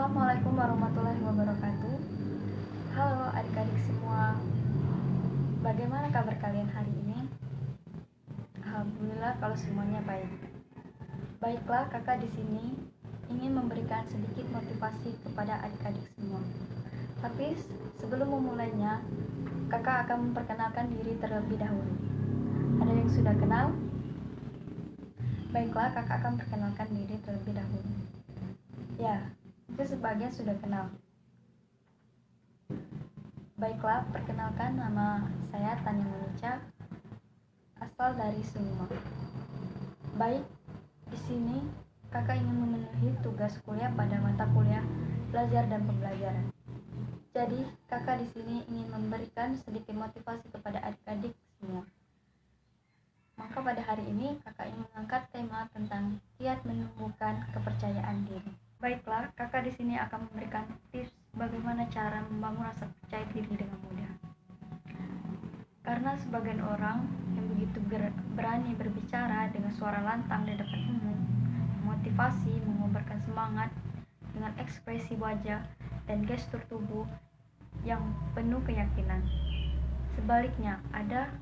Assalamualaikum warahmatullahi wabarakatuh. Halo adik-adik semua, bagaimana kabar kalian hari ini? Alhamdulillah kalau semuanya baik. Baiklah, kakak di sini ingin memberikan sedikit motivasi kepada adik-adik semua. Tapi sebelum memulainya, kakak akan memperkenalkan diri terlebih dahulu. Ada yang sudah kenal? Baiklah, kakak akan perkenalkan diri terlebih dahulu. Ya, itu sebagian sudah kenal. Baiklah, perkenalkan, nama saya Tania Monica, asal dari Sumeneb. Baik, di sini kakak ingin memenuhi tugas kuliah pada mata kuliah belajar dan pembelajaran. Jadi, kakak di sini ingin memberikan sedikit motivasi kepada adik-adik semua. Maka pada hari ini kakak ingin mengangkat tema tentang kiat menumbuhkan kepercayaan diri. Baiklah, kakak di sini akan memberikan tips bagaimana cara membangun rasa percaya diri dengan mudah. Karena sebagian orang yang begitu berani berbicara dengan suara lantang di depan umum, memotivasi, mengobarkan semangat dengan ekspresi wajah dan gestur tubuh yang penuh keyakinan. Sebaliknya, ada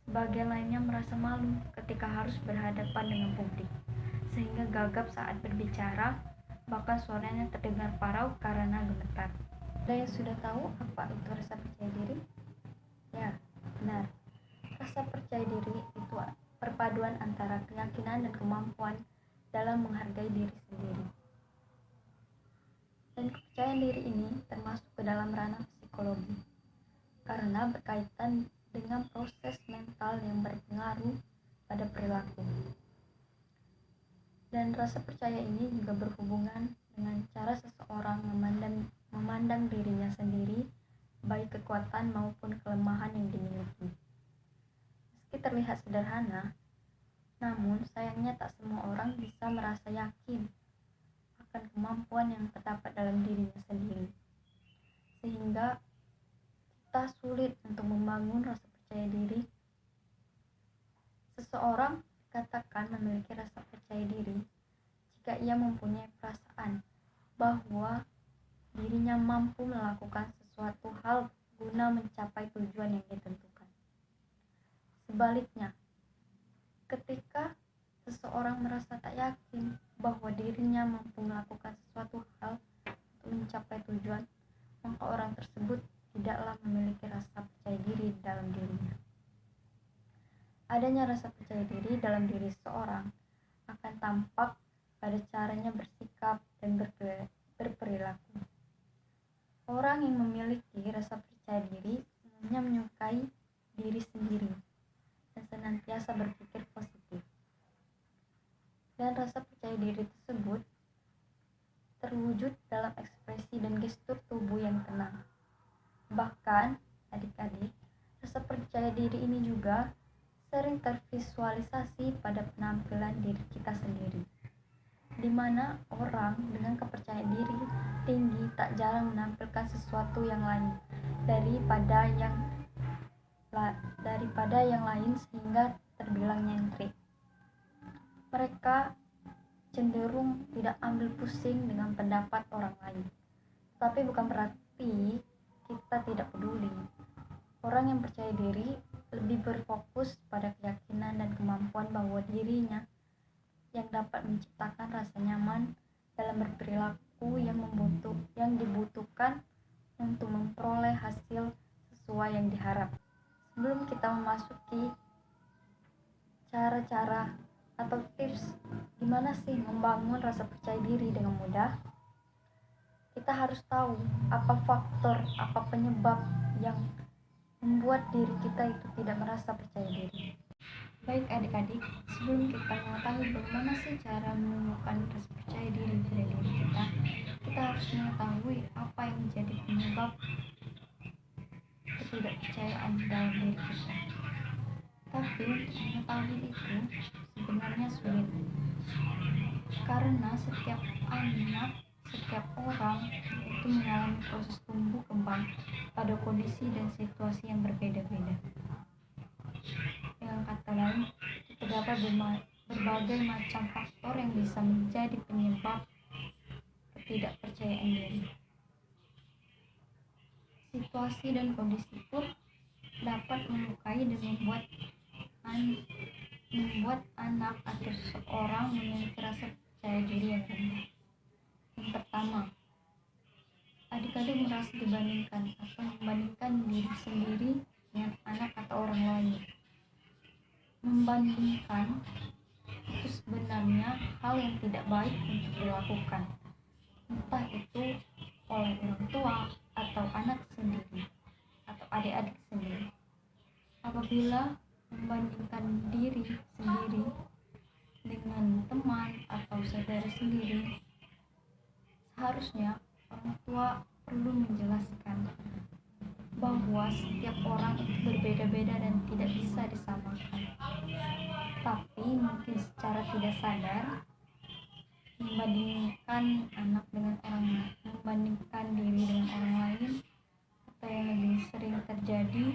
sebagian lainnya merasa malu ketika harus berhadapan dengan publik, sehingga gagap saat berbicara, bahkan suaranya terdengar parau karena gemetar. Ada yang sudah tahu apa itu rasa percaya diri? Ya, benar. Rasa percaya diri itu perpaduan antara keyakinan dan kemampuan dalam menghargai diri sendiri. Dan kepercayaan diri ini termasuk ke dalam ranah psikologi, karena berkaitan dengan proses mental yang berpengaruh pada perilaku. Dan rasa percaya ini juga berhubungan dengan cara seseorang memandang dirinya sendiri, baik kekuatan maupun kelemahan yang dimiliki. Meski terlihat sederhana, namun sayangnya tak semua orang bisa merasa yakin akan kemampuan yang terdapat dalam dirinya sendiri. Sehingga kita sulit untuk membangun rasa percaya diri. Seseorang katakan memiliki rasa percaya diri jika ia mempunyai perasaan bahwa dirinya mampu melakukan sesuatu hal guna mencapai tujuan yang ditentukan. Sebaliknya, ketika seseorang merasa tak yakin bahwa dirinya mampu melakukan sesuatu hal untuk mencapai tujuan, maka orang tersebut tidaklah memiliki rasa percaya diri dalam dirinya. Adanya rasa percaya diri dalam diri seseorang akan tampak pada caranya bersikap dan berperilaku. Orang yang memiliki rasa percaya diri umumnya menyukai diri sendiri dan senantiasa berpikir positif. Dan rasa percaya diri tersebut terwujud dalam ekspresi dan gestur tubuh yang tenang. Bahkan, adik-adik, rasa percaya diri ini juga sering tervisualisasi pada penampilan diri kita sendiri, di mana orang dengan kepercayaan diri tinggi tak jarang menampilkan sesuatu yang lain daripada yang lain sehingga terbilang nyentrik. Mereka cenderung tidak ambil pusing dengan pendapat orang lain. Tapi bukan berarti kita tidak peduli. Orang yang percaya diri lebih berfokus pada keyakinan dan kemampuan bahwa dirinya yang dapat menciptakan rasa nyaman dalam berperilaku yang dibutuhkan untuk memperoleh hasil sesuai yang diharap. Sebelum kita memasuki cara-cara atau tips gimana sih membangun rasa percaya diri dengan mudah, kita harus tahu apa faktor, apa penyebab yang membuat diri kita itu tidak merasa percaya diri. Baik adik-adik, sebelum kita mengetahui bagaimana sih cara menumbuhkan rasa percaya diri pada diri kita harus mengetahui apa yang menjadi penyebab ketidakpercayaan dalam diri kita. Tapi untuk mengetahui itu sebenarnya sulit, karena setiap anak, setiap orang itu mengalami proses tumbuh kembang pada kondisi dan situasi yang berbeda-beda. Dengan kata lain, terdapat berbagai macam faktor yang bisa menjadi penyebab ketidakpercayaan diri. Situasi dan kondisi pun dapat melukai dan membuat anak atau seseorang memiliki rasa percaya diri yang rendah. Yang pertama, adik-adik merasa dibandingkan atau membandingkan diri sendiri dengan anak atau orang lain. Membandingkan itu sebenarnya hal yang tidak baik untuk dilakukan, entah itu oleh orang tua atau anak sendiri atau adik-adik sendiri. Apabila membandingkan diri sendiri dengan teman atau saudara sendiri, seharusnya orang tua perlu menjelaskan bahwa setiap orang itu berbeda-beda dan tidak bisa disamakan. Tapi mungkin secara tidak sadar membandingkan anak dengan orang lain, membandingkan diri dengan orang lain, atau yang lebih sering terjadi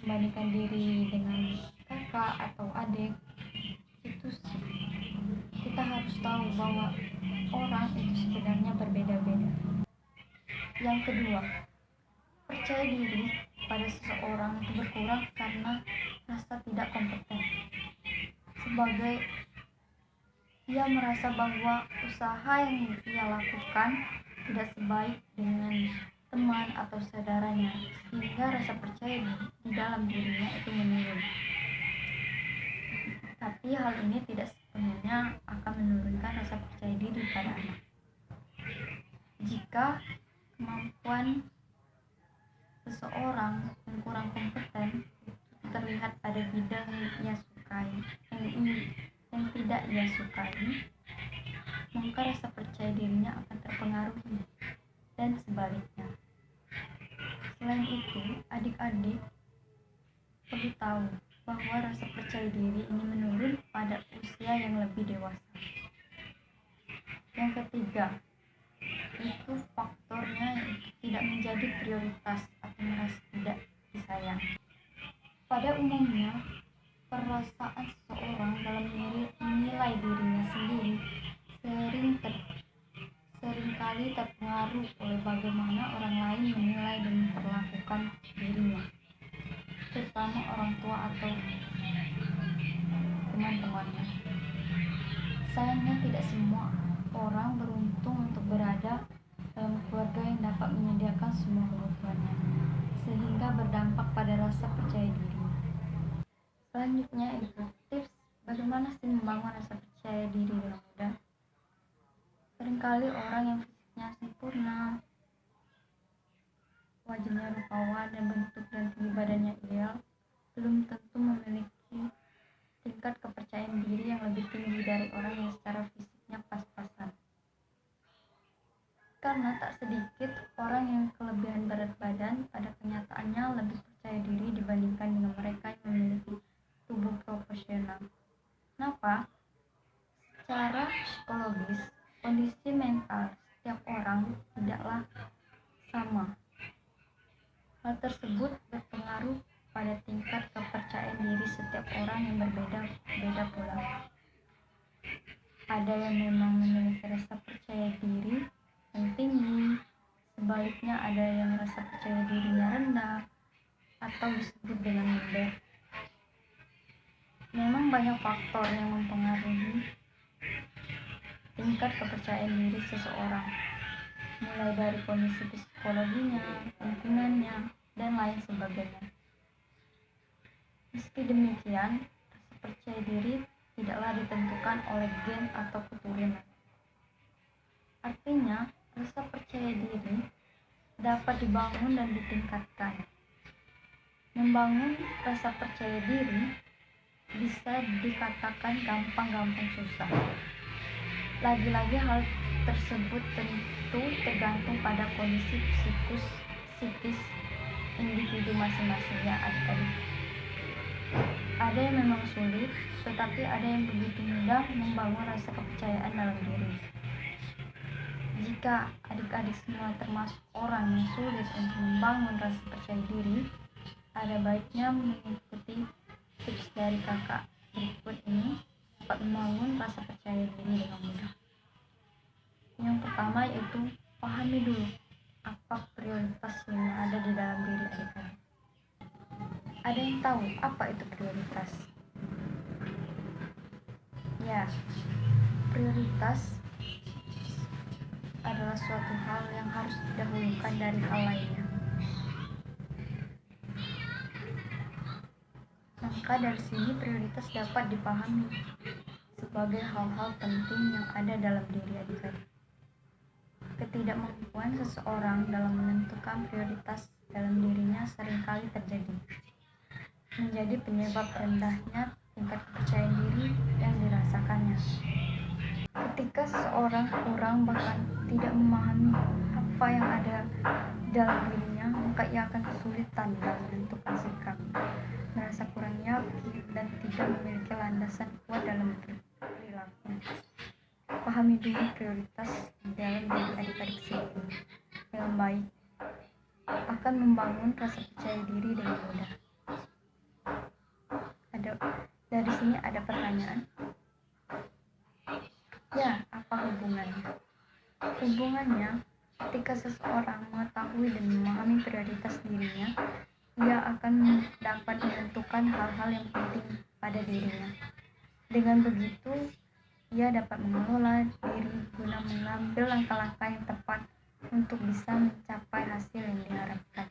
membandingkan diri dengan kakak atau adik. Itu kita harus tahu bahwa orang itu sebenarnya berbeda-beda. Yang kedua, percaya diri pada seseorang itu berkurang karena rasa tidak kompeten. Sebagai ia merasa bahwa usaha yang ia lakukan tidak sebaik dengan teman atau saudaranya, sehingga rasa percaya di dalam dirinya itu menurun. Tapi hal ini tidak sepenuhnya akan menurunkan rasa percaya diri pada anak. Jika kemampuan seseorang yang kurang kompeten terlihat pada bidang yang ia sukai, yang tidak ia sukai, maka rasa percaya dirinya akan terpengaruhi, dan sebaliknya. Selain itu, adik-adik perlu tahu bahwa rasa percaya diri ini menurun pada usia yang lebih dewasa. Yang ketiga, itu faktornya tidak menjadi prioritas atau merasa tidak disayang. Pada umumnya, perasaan seseorang dalam menilai dirinya sendiri seringkali terpengaruh oleh bagaimana orang lain menilai dan memperlakukan dirinya, terutama orang tua atau teman-temannya. Sayangnya tidak semua orang beruntung untuk berada dalam keluarga yang dapat menyediakan semua kebutuhannya, sehingga berdampak pada rasa percaya diri. Selanjutnya itu tips bagaimana sih membangun rasa percaya diri dengan mudah. Seringkali orang yang fisiknya sempurna, wajahnya rupawan dan bentuk dan tinggi badannya ideal, belum tentu memiliki tingkat kepercayaan diri yang lebih tinggi dari orang yang secara fisiknya pas-pasan. Karena tak sedikit orang yang kelebihan berat badan pada kenyataannya lebih percaya diri dibandingkan dengan mereka yang memiliki tubuh proporsional. Kenapa? Secara psikologis, kondisi mental setiap orang tidaklah sama. Hal tersebut berpengaruh pada tingkat kepercayaan diri setiap orang yang berbeda-beda pula. Ada yang memang memiliki rasa percaya diri yang tinggi, sebaliknya ada yang rasa percaya dirinya rendah atau disebut dengan minder. Memang banyak faktor yang mempengaruhi tingkat kepercayaan diri seseorang, mulai dari kondisi psikologinya, lingkungannya, dan lain sebagainya. Meski demikian, rasa percaya diri tidaklah ditentukan oleh gen atau keturunan. Artinya, rasa percaya diri dapat dibangun dan ditingkatkan. Membangun rasa percaya diri bisa dikatakan gampang-gampang susah. Lagi-lagi hal tersebut tentu tergantung pada kondisi psikis individu masing-masing ya adik-adik. Ada yang memang sulit, tetapi ada yang begitu mudah membangun rasa kepercayaan dalam diri. Jika adik-adik semua termasuk orang yang sulit untuk membangun rasa percaya diri, ada baiknya mengikuti tips dari kakak berikut ini dapat membangun rasa percaya diri dengan mudah. Yang pertama, pertama yaitu pahami dulu apa prioritas yang ada di dalam diri adik-adik. Ada yang tahu apa itu prioritas? Ya, prioritas adalah suatu hal yang harus didahulukan dari hal lainnya. Maka dari sini prioritas dapat dipahami sebagai hal-hal penting yang ada dalam diri adik-adik. Ketidakmampuan seseorang dalam menentukan prioritas dalam dirinya seringkali terjadi, menjadi penyebab rendahnya tingkat kepercayaan diri yang dirasakannya. Ketika seseorang kurang bahkan tidak memahami apa yang ada dalam dirinya, maka ia akan kesulitan dalam menentukan sikap, merasa kurang yakin, dan tidak memiliki landasan kuat dalam perilaku. Pahami dulu prioritas dalam diri adik-adik sendiri dengan baik, akan membangun rasa percaya diri dengan mudah. Dari sini ada pertanyaan. Ya, apa hubungannya? Hubungannya, ketika seseorang mengetahui dan memahami prioritas dirinya, ia akan dapat menentukan hal-hal yang penting pada dirinya. Dengan begitu, ia dapat mengelola diri guna mengambil langkah-langkah yang tepat untuk bisa mencapai hasil yang diharapkan.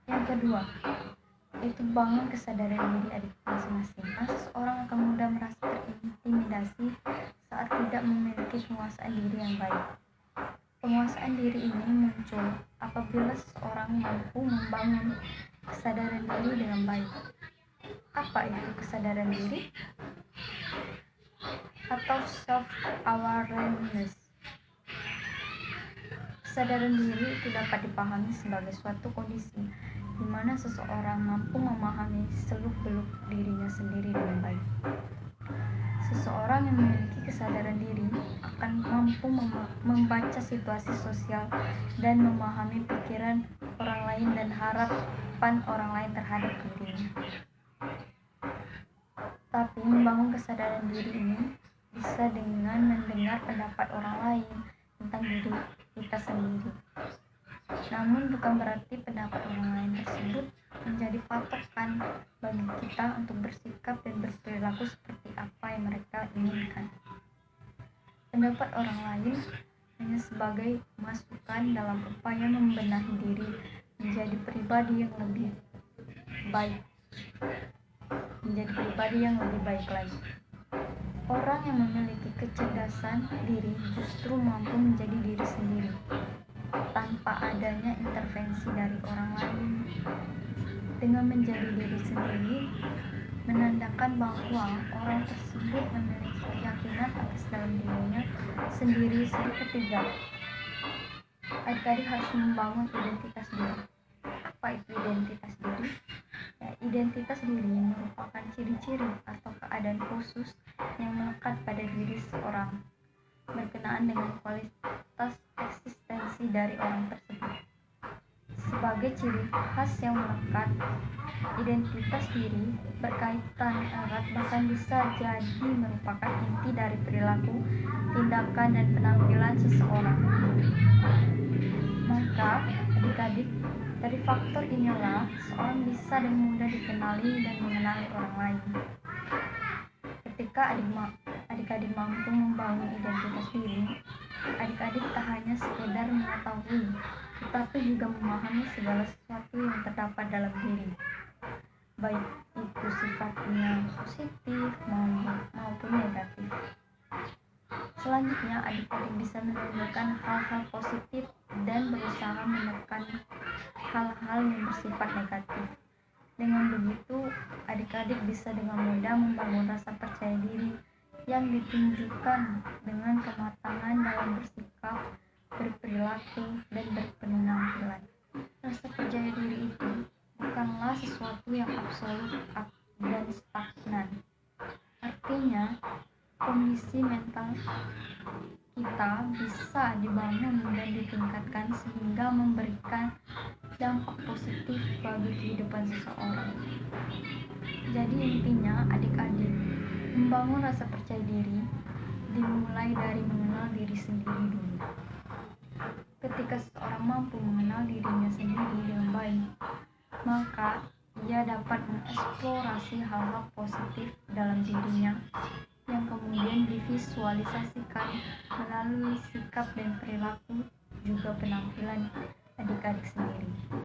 Yang kedua, itu bangun kesadaran diri adik masing-masing. Seseorang akan mudah merasa terintimidasi saat tidak memiliki penguasaan diri yang baik. Penguasaan diri ini muncul apabila seseorang mampu membangun kesadaran diri dengan baik. Apa itu kesadaran diri? Atau self-awareness. Kesadaran diri itu dapat dipahami sebagai suatu kondisi di mana seseorang mampu memahami seluk-beluk dirinya sendiri dengan baik. Seseorang yang memiliki kesadaran diri akan mampu membaca situasi sosial dan memahami pikiran orang lain dan harapan orang lain terhadap dirinya. Tapi membangun kesadaran diri ini bisa dengan mendengar pendapat orang lain tentang diri kita sendiri. Namun bukan berarti pendapat orang lain tersebut menjadi patokan bagi kita untuk bersikap dan berperilaku seperti apa yang mereka inginkan. Pendapat orang lain hanya sebagai masukan dalam upaya membenahi diri menjadi pribadi yang lebih baik lagi. Orang yang memiliki kecerdasan diri justru mampu menjadi diri sendiri tanpa adanya intervensi dari orang lain. Dengan menjadi diri sendiri menandakan bahwa orang tersebut memiliki keyakinan atas dalam dirinya sendiri. Ketiga, adik-adik harus membangun identitas diri. Apa itu identitas diri? Ya, identitas diri merupakan ciri-ciri atau keadaan khusus yang melekat pada diri seorang berkenaan dengan kualitas eksistensi dari orang tersebut. Sebagai ciri khas yang melekat, identitas diri berkaitan erat bahkan bisa jadi merupakan inti dari perilaku, tindakan, dan penampilan seseorang. Maka, adik-adik, dari faktor inilah seorang bisa dengan mudah dikenali dan mengenali orang lain. Ketika adik-adik mampu membangun identitas diri, adik-adik tak hanya sekedar mengetahui, tetapi juga memahami segala sesuatu yang terdapat dalam diri, baik itu sifatnya positif maupun negatif. Selanjutnya, adik-adik bisa menemukan hal-hal positif dan berusaha menekan hal-hal yang bersifat negatif. Dengan begitu, adik-adik bisa dengan mudah membangun rasa percaya diri yang ditunjukkan dengan kematangan dalam bersikap, berperilaku, dan berpenampilan. Rasa percaya diri itu bukanlah sesuatu yang absolut dan stagnan. Artinya, kondisi mental kita bisa dibangun dan ditingkatkan sehingga memberikan dampak positif bagi kehidupan seseorang. Jadi intinya, adik-adik membangun rasa percaya diri dimulai dari mengenal diri sendiri dulu. Ketika seseorang mampu mengenal dirinya sendiri dengan baik, maka ia dapat mengeksplorasi hal-hal positif dalam dirinya yang kemudian divisualisasikan melalui sikap dan perilaku juga penampilan adik-adik sendiri.